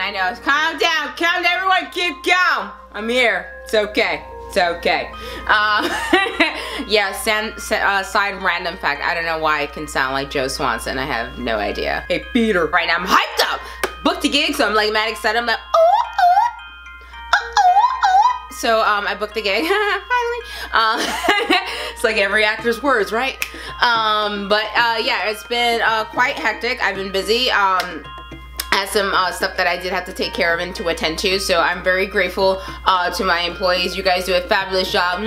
I know. Calm down, everyone, keep calm. I'm here. It's okay. It's okay. Yeah, side random fact. I don't know why I can sound like Joe Swanson. I have no idea. Hey, Peter. Right now, I'm hyped up. Booked the gig, so I'm like mad excited. I'm like, so I booked the gig finally. It's like every actor's words, right? Yeah, it's been quite hectic. I've been busy. Had some stuff that I did have to take care of and to attend to, so I'm very grateful to my employees. You guys do a fabulous job.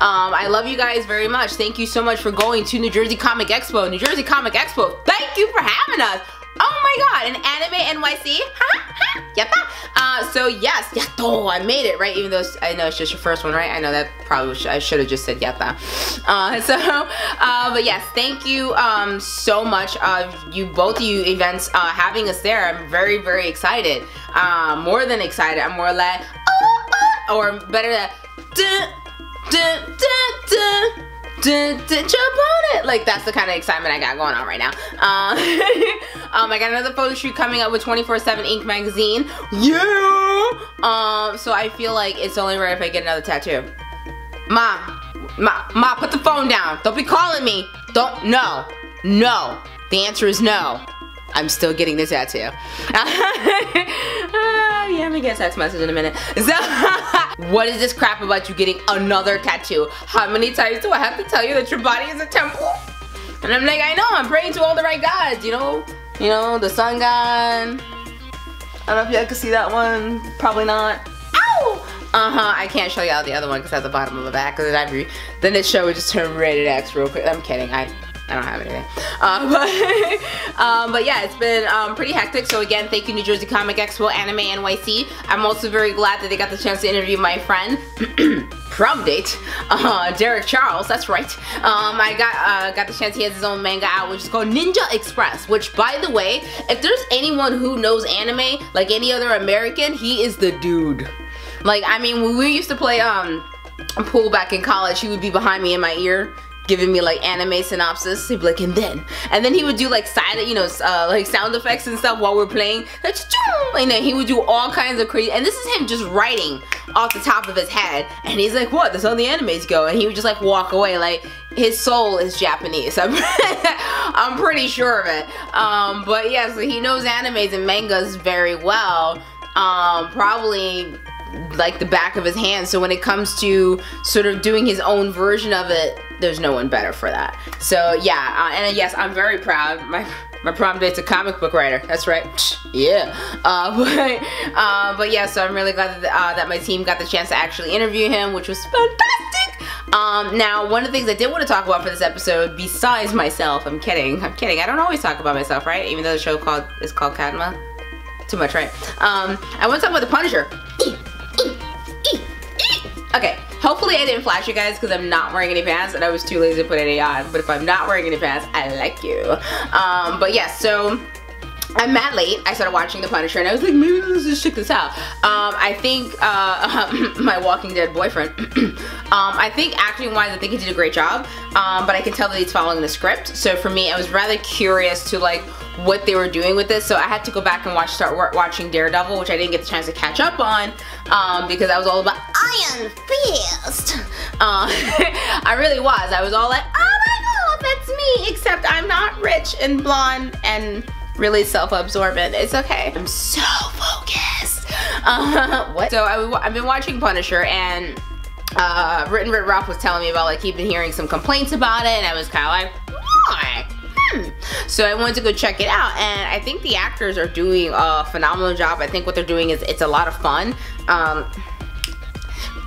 I love you guys very much. Thank you so much for going to New Jersey Comic Expo. New Jersey Comic Expo, thank you for having us. Oh my god, an anime NYC? Yatta. So yes, yato, I made it, right? Even though I know it's just your first one, right? I know that probably I should have just said yatta. But yes, thank you so much you both of you events having us there. I'm very, very excited. More than excited. I'm more like or better than jump on it. Like, that's the kind of excitement I got going on right now. I got another photo shoot coming up with 24/7 Ink magazine. Yeah. So I feel like it's only right if I get another tattoo. Ma, put the phone down. Don't be calling me. Don't. No. The answer is no. I'm still getting this tattoo. Yeah, I'm gonna get a text message in a minute. So, what is this crap about you getting another tattoo? How many times do I have to tell you that your body is a temple? And I'm like, I know, I'm praying to all the right gods, you know, the sun god. I don't know if you guys can see that one. Probably not. Ow! I can't show y'all the other one because it's at the bottom of the back. Then this show would just turn rated X real quick. I'm kidding. I don't have anything. But yeah, it's been pretty hectic. So again, thank you New Jersey Comic Expo, Anime NYC. I'm also very glad that they got the chance to interview my friend, prom date, Derek Charles, that's right. I got the chance, he has his own manga out, which is called Ninja Express, which, by the way, if there's anyone who knows anime, like any other American, he is the dude. Like, I mean, when we used to play pool back in college, he would be behind me in my ear, giving me like anime synopsis. He'd be like, and then he would do like silent, you know, like sound effects and stuff while we're playing. Like, and then he would do all kinds of crazy, and this is him just writing off the top of his head, and he's like, what, that's how the animes go, and he would just like walk away. Like, his soul is Japanese. I'm pretty sure of it. But yeah, so he knows animes and mangas very well. Probably like the back of his hand. So when it comes to sort of doing his own version of it, there's no one better for that. So yeah, and yes, I'm very proud. My prom date's a comic book writer. That's right. Yeah. But yeah, so I'm really glad that my team got the chance to actually interview him, which was fantastic. Now, one of the things I did want to talk about for this episode, besides myself, I'm kidding. I don't always talk about myself, right? Even though the show is called Cadma. Too much, right? I want to talk about the Punisher. Okay, hopefully I didn't flash you guys because I'm not wearing any pants and I was too lazy to put any on. But if I'm not wearing any pants, I like you. But yeah, so I'm mad late. I started watching The Punisher and I was like, maybe let's just check this out. I think my Walking Dead boyfriend, I think acting-wise, I think he did a great job. But I can tell that he's following the script. So for me, I was rather curious to like what they were doing with this, so I had to go back and start watching Daredevil, which I didn't get the chance to catch up on because I was all about Iron Fist. I really was. I was all like, oh my god, that's me, except I'm not rich and blonde and really self-absorbent. It's okay. I'm so focused. What? So I've been watching Punisher, and Written Rit Ralph was telling me about like he'd been hearing some complaints about it, and I was kind of like, why? So I wanted to go check it out, and I think the actors are doing a phenomenal job. I think what they're doing is it's a lot of fun.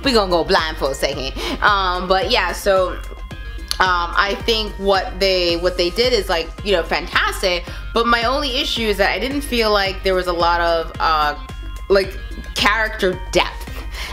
We're gonna go blind for a second. But yeah, so I think what they did is like, you know, fantastic. But my only issue is that I didn't feel like there was a lot of like character depth.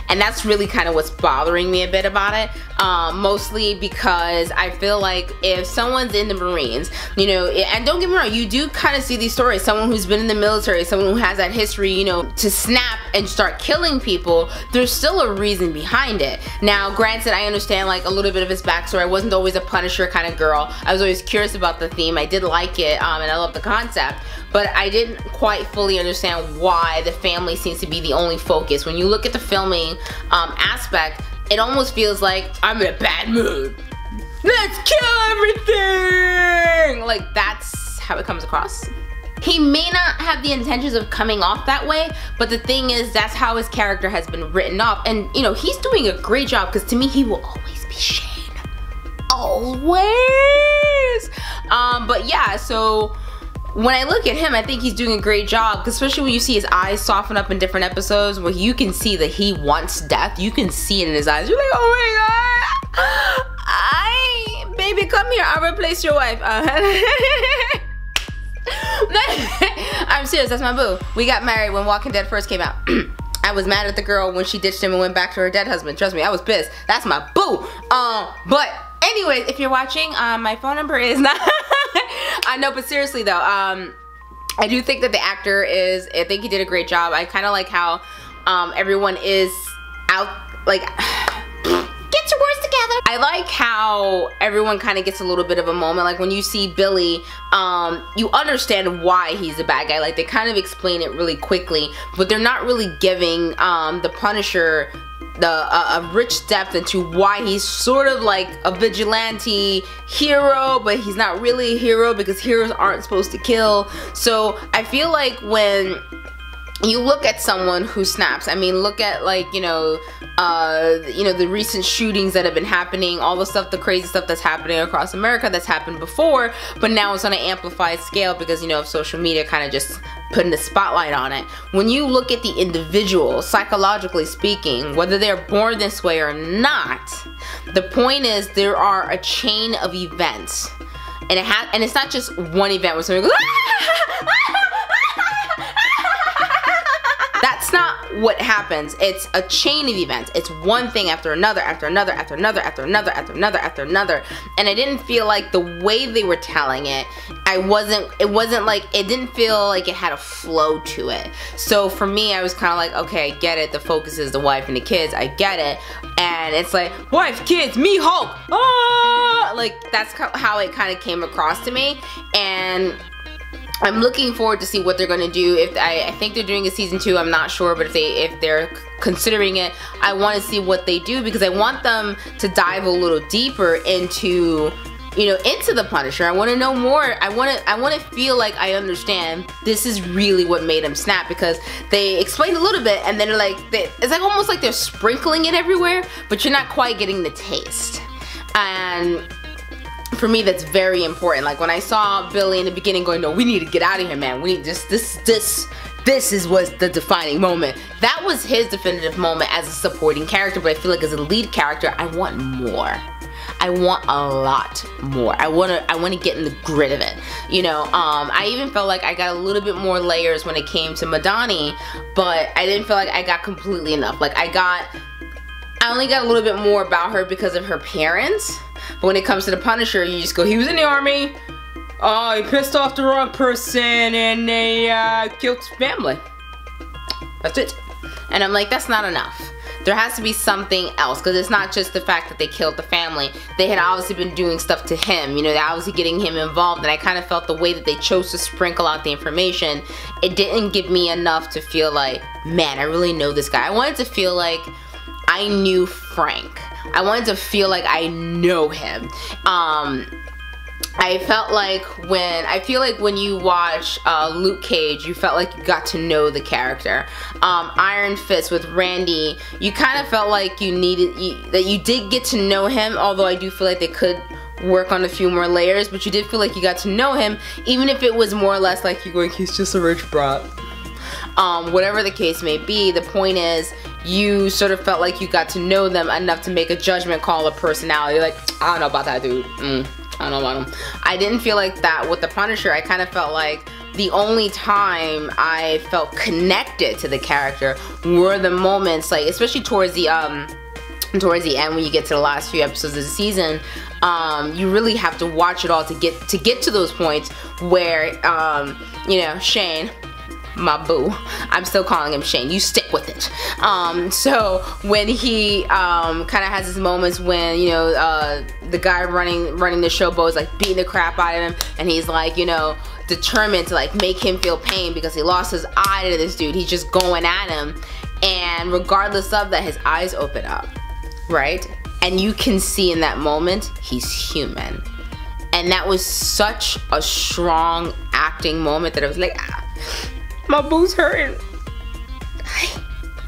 And that's really kind of what's bothering me a bit about it. mostly because I feel like if someone's in the Marines, you know, and don't get me wrong, you do kind of see these stories, someone who's been in the military, someone who has that history, you know, to snap and start killing people, there's still a reason behind it. Now, granted, I understand like a little bit of his backstory. I wasn't always a Punisher kind of girl. I was always curious about the theme. I did like it, and I love the concept, but I didn't quite fully understand why the family seems to be the only focus. When you look at the filming aspect, it almost feels like I'm in a bad mood. Let's kill everything! Like, that's how it comes across. He may not have the intentions of coming off that way, but the thing is, that's how his character has been written off. And, you know, he's doing a great job, because to me, he will always be Shane. Always! But yeah, so when I look at him, I think he's doing a great job, especially when you see his eyes soften up in different episodes where you can see that he wants death. You can see it in his eyes. You're like, oh my god, baby, come here, I'll replace your wife. I'm serious, that's my boo. We got married when Walking Dead first came out. I was mad at the girl when she ditched him and went back to her dead husband. Trust me, I was pissed. That's my boo. But anyways, if you're watching, my phone number is not... I know, but seriously though, I do think that the actor is, I think he did a great job. I kind of like how everyone is out, like, get your words together. I like how everyone kind of gets a little bit of a moment. Like when you see Billy, you understand why he's a bad guy. Like they kind of explain it really quickly, but they're not really giving the Punisher a rich depth into why he's sort of like a vigilante hero, but he's not really a hero because heroes aren't supposed to kill. So I feel like when you look at someone who snaps, I mean, look at like, you know, the recent shootings that have been happening, all the stuff, the crazy stuff that's happening across America that's happened before, but now it's on an amplified scale because, you know, of social media kind of just putting the spotlight on it. When you look at the individual, psychologically speaking, whether they're born this way or not, the point is there are a chain of events, and it's not just one event where somebody goes, that's not what happens. It's a chain of events. It's one thing after another, after another, after another, after another, after another, after another. And I didn't feel like the way they were telling it, it didn't feel like it had a flow to it. So for me, I was kind of like, okay, I get it. The focus is the wife and the kids. I get it. And it's like, wife, kids, me, Hulk. Ah! Like, that's how it kind of came across to me. And I'm looking forward to see what they're gonna do. If I think they're doing a season 2, I'm not sure, but if they're considering it, I want to see what they do because I want them to dive a little deeper into, you know, into the Punisher. I want to know more. I want to feel like I understand this is really what made him snap, because they explained a little bit and then they're like, it's like almost like they're sprinkling it everywhere, but you're not quite getting the taste. And for me, that's very important. Like when I saw Billy in the beginning going, no, we need to get out of here, man. We need this was the defining moment. That was his definitive moment as a supporting character, but I feel like as a lead character, I want more. I want a lot more. I want to get in the grit of it. You know, I even felt like I got a little bit more layers when it came to Madani, but I didn't feel like I got completely enough. Like I only got a little bit more about her because of her parents. But when it comes to the Punisher, you just go, he was in the army, oh, he pissed off the wrong person, and they killed his family. That's it. And I'm like, that's not enough. There has to be something else, because it's not just the fact that they killed the family. They had obviously been doing stuff to him, you know, they're obviously getting him involved, and I kind of felt the way that they chose to sprinkle out the information, it didn't give me enough to feel like, man, I really know this guy. I wanted to feel like I knew Frank. I wanted to feel like I know him. I felt like when you watch Luke Cage, you felt like you got to know the character. Iron Fist with Randy, you kind of felt like that you did get to know him, although I do feel like they could work on a few more layers, but you did feel like you got to know him, even if it was more or less like you going, he's just a rich brat. Whatever the case may be, the point is, you sort of felt like you got to know them enough to make a judgment call of personality. Like, I don't know about that dude. I don't know about him. I didn't feel like that with the Punisher. I kind of felt like the only time I felt connected to the character were the moments, like, especially towards the towards the end when you get to the last few episodes of the season, you really have to watch it all to get to those points where you know, Shane, my boo, I'm still calling him Shane, you stick with it. So when he kind of has his moments when, you know, the guy running the showboat is like beating the crap out of him, and he's like, you know, determined to like make him feel pain because he lost his eye to this dude. He's just going at him, and regardless of that, his eyes open up, right? And you can see in that moment he's human. And that was such a strong acting moment that I was like, ah, my boo's hurting,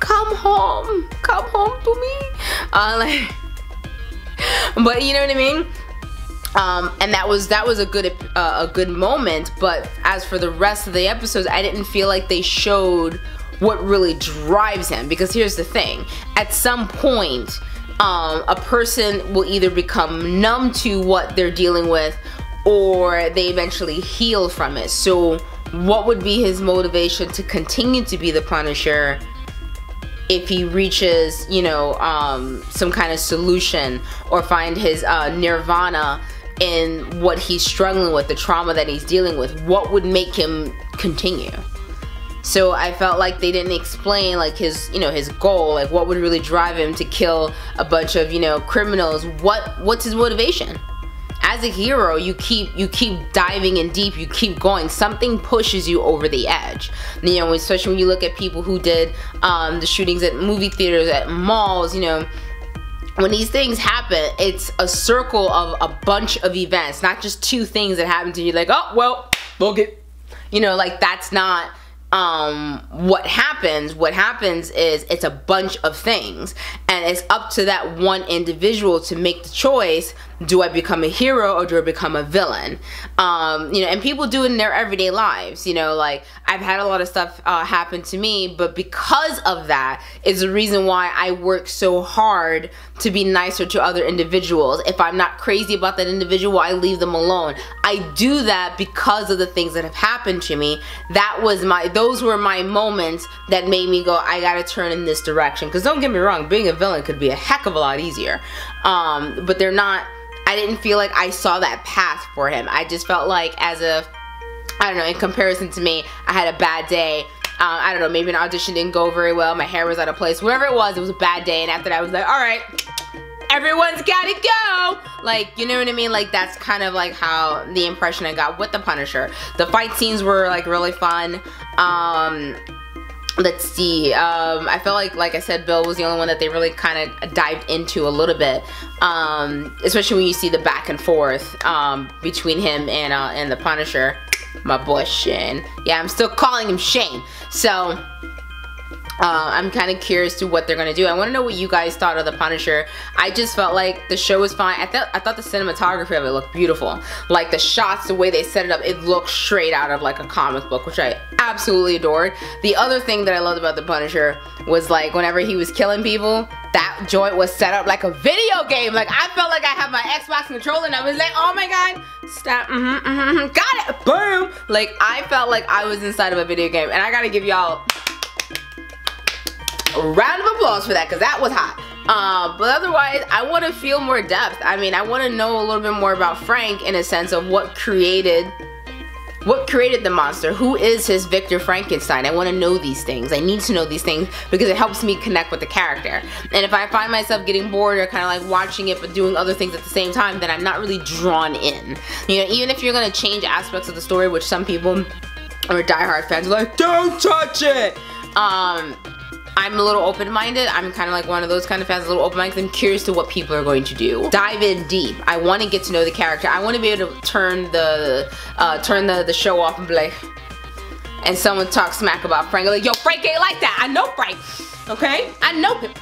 come home to me, like, but you know what I mean. And that was a good moment. But as for the rest of the episodes, I didn't feel like they showed what really drives him, because here's the thing, at some point a person will either become numb to what they're dealing with, or they eventually heal from it. So what would be his motivation to continue to be the Punisher if he reaches, you know, some kind of solution, or find his nirvana in what he's struggling with, the trauma that he's dealing with? What would make him continue? So I felt like they didn't explain like his, you know, his goal, like what would really drive him to kill a bunch of, you know, criminals. What's his motivation? As a hero, you keep diving in deep, you keep going. Something pushes you over the edge. You know, especially when you look at people who did the shootings at movie theaters, at malls, you know, when these things happen, it's a circle of a bunch of events, not just two things that happen to you, like, oh, well, book it. You know, like, that's not what happens. What happens is it's a bunch of things, and it's up to that one individual to make the choice. Do I become a hero or do I become a villain? You know, and people do it in their everyday lives. You know, like, I've had a lot of stuff happen to me, but because of that is the reason why I work so hard to be nicer to other individuals. If I'm not crazy about that individual, I leave them alone. I do that because of the things that have happened to me. Those were my moments that made me go, I gotta turn in this direction. Because don't get me wrong, being a villain could be a heck of a lot easier. But they're not. I didn't feel like I saw that path for him. I just felt like, as a, I don't know, in comparison to me, I had a bad day. I don't know, maybe an audition didn't go very well, my hair was out of place, whatever it was a bad day, and after that I was like, alright, everyone's gotta go! Like, you know what I mean? Like, that's kind of like how the impression I got with the Punisher. The fight scenes were like really fun. Let's see, I felt like I said, Bill was the only one that they really kind of dived into a little bit, especially when you see the back and forth between him and the Punisher. My boy Shane. Yeah, I'm still calling him Shane. So I'm kind of curious to what they're gonna do. I want to know what you guys thought of the Punisher. I just felt like the show was fine. I thought the cinematography of it looked beautiful. Like the shots, the way they set it up, it looked straight out of like a comic book, which I absolutely adored. The other thing that I loved about the Punisher was like whenever he was killing people, that joint was set up like a video game. Like, I felt like I had my Xbox controller and I was like, oh my god, stop, got it, boom. Like, I felt like I was inside of a video game, and I gotta give y'all a round of applause for that, because that was hot. But otherwise, I want to feel more depth. I mean, I want to know a little bit more about Frank, in a sense of what created the monster. Who is his Victor Frankenstein? I want to know these things. I need to know these things because it helps me connect with the character. And if I find myself getting bored or kind of like watching it but doing other things at the same time, then I'm not really drawn in. You know, even if you're going to change aspects of the story, which some people or diehard fans are like, don't touch it! I'm a little open-minded. I'm kind of like one of those kind of fans, a little open-minded. I'm curious to what people are going to do. Dive in deep. I want to get to know the character. I want to be able to turn the show off and be like, and someone talks smack about Frank. I'm like, yo, Frank ain't like that. I know Frank. Okay? I know him.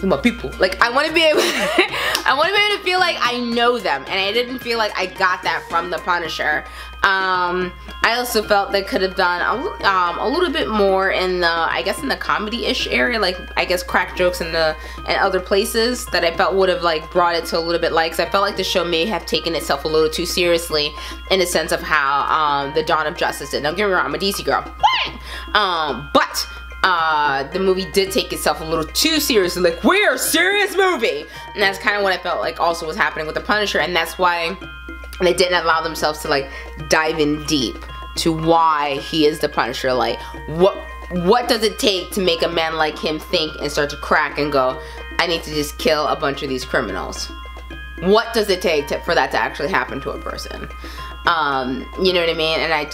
My people. Like, I want to be able I want to be able to feel like I know them, and I didn't feel like I got that from the Punisher. I also felt they could have done a little bit more in the, I guess, in the comedy-ish area, like, I guess, crack jokes in other places that I felt would have like brought it to a little bit light, because I felt like the show may have taken itself a little too seriously in the sense of how the Dawn of Justice did. Don't get me wrong, I'm a DC girl, but the movie did take itself a little too seriously, like, we're a serious movie, and that's kind of what I felt like also was happening with The Punisher, and that's why they didn't allow themselves to like dive in deep to why he is the Punisher. Like, what does it take to make a man like him think and start to crack and go, I need to just kill a bunch of these criminals? What does it take for that to actually happen to a person? You know what I mean? And I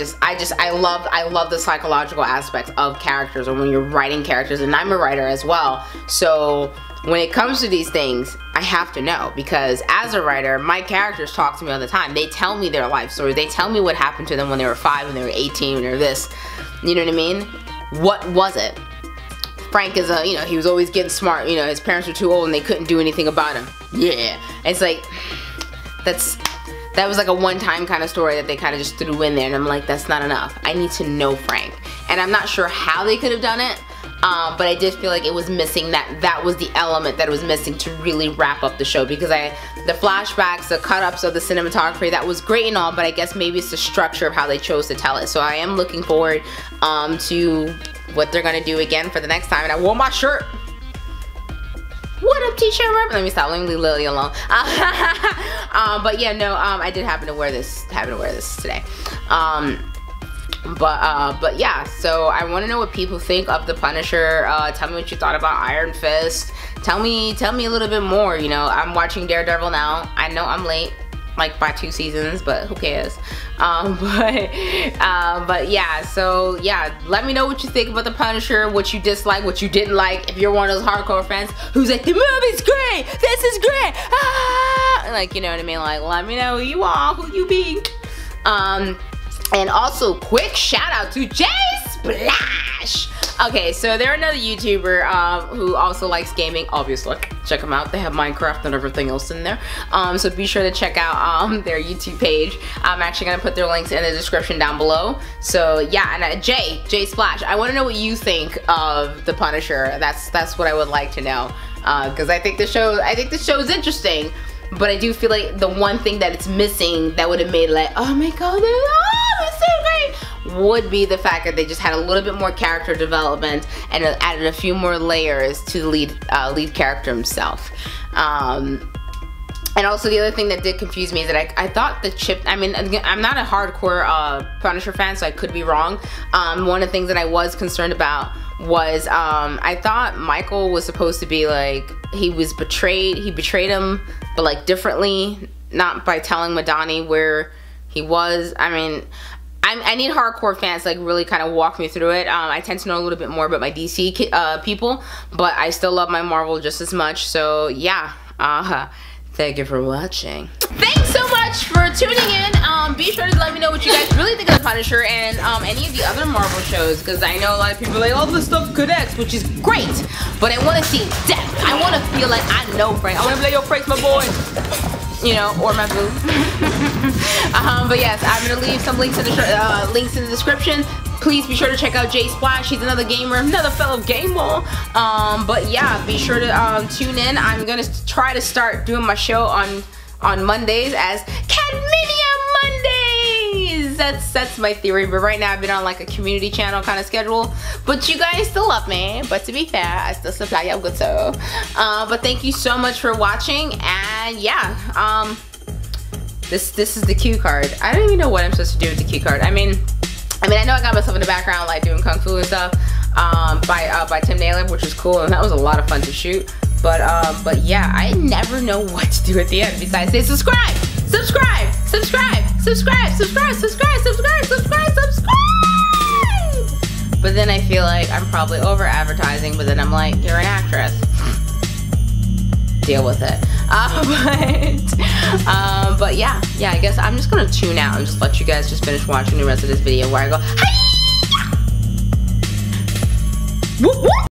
love the psychological aspects of characters, or when you're writing characters, and I'm a writer as well. So when it comes to these things, I have to know, because as a writer, my characters talk to me all the time. They tell me their life stories. They tell me what happened to them when they were 5, when they were 18, when they were this. You know what I mean? What was it? Frank is you know, he was always getting smart. You know, his parents were too old and they couldn't do anything about him. Yeah. It's like, that was like a one-time kind of story that they kind of just threw in there, and I'm like, that's not enough. I need to know Frank. And I'm not sure how they could have done it, but I did feel like it was missing, that was the element that was missing to really wrap up the show, because the flashbacks, the cut-ups of the cinematography, that was great and all, but I guess maybe it's the structure of how they chose to tell it. So I am looking forward to what they're gonna do again for the next time, and I wore my shirt. What up, t-shirt? Let me stop. Let me leave Lily alone. But yeah, no. I did happen to wear this. Today. But yeah. So I want to know what people think of the Punisher. Tell me what you thought about Iron Fist. Tell me a little bit more. You know, I'm watching Daredevil now. I know I'm late, like by 2 seasons, but who cares? But yeah, so yeah, let me know what you think about the Punisher, what you dislike, what you didn't like. If you're one of those hardcore fans who's like, the movie's great, this is great, ah! Like, you know what I mean? Like, let me know who you are, who you be. And also, quick shout out to J Splash. Okay, so they're another YouTuber who also likes gaming, obviously. Check them out. They have Minecraft and everything else in there. So be sure to check out their YouTube page. I'm actually going to put their links in the description down below. So yeah, and J Splash, I want to know what you think of the Punisher. That's what I would like to know. Because I think the show is interesting, but I do feel like the one thing that it's missing that would have made like, oh my god, it's so great, would be the fact that they just had a little bit more character development and added a few more layers to the lead character himself. And also the other thing that did confuse me is that I thought the chip, I mean, I'm not a hardcore Punisher fan, so I could be wrong. One of the things that I was concerned about was I thought Michael was supposed to be like, he betrayed him, but like differently, not by telling Madani where he was. I mean, I need hardcore fans to like really kind of walk me through it. I tend to know a little bit more about my DC people, but I still love my Marvel just as much. So yeah, thank you for watching. Thanks so much for tuning in. Be sure to let me know what you guys really think of the Punisher and any of the other Marvel shows, because I know a lot of people are like, all this stuff connects, which is great, but I want to see depth. I want to feel like I know Frank. I want to be like, yo, Frank's my boy. You know, or my boo. But yes, I'm gonna leave some links in the description. Please be sure to check out J Splash. He's another gamer, another fellow gamer. But yeah, be sure to tune in. I'm gonna try to start doing my show on Mondays as Cadminia Mondays. That's my theory. But right now I've been on like a community channel kind of schedule. But you guys still love me. But to be fair, I still supply y'all good so. But thank you so much for watching. And yeah, this is the cue card. I don't even know what I'm supposed to do with the cue card. I mean, I know I got myself in the background like doing kung fu and stuff by Tim Naylor, which was cool, and that was a lot of fun to shoot. But yeah, I never know what to do at the end besides say subscribe, subscribe, subscribe, subscribe, subscribe, subscribe, subscribe, subscribe, subscribe. But then I feel like I'm probably over advertising, but then I'm like, you're an actress. Deal with it. But yeah, I guess I'm just gonna tune out and just let you guys just finish watching the rest of this video where I go, hi! Whoop, whoop.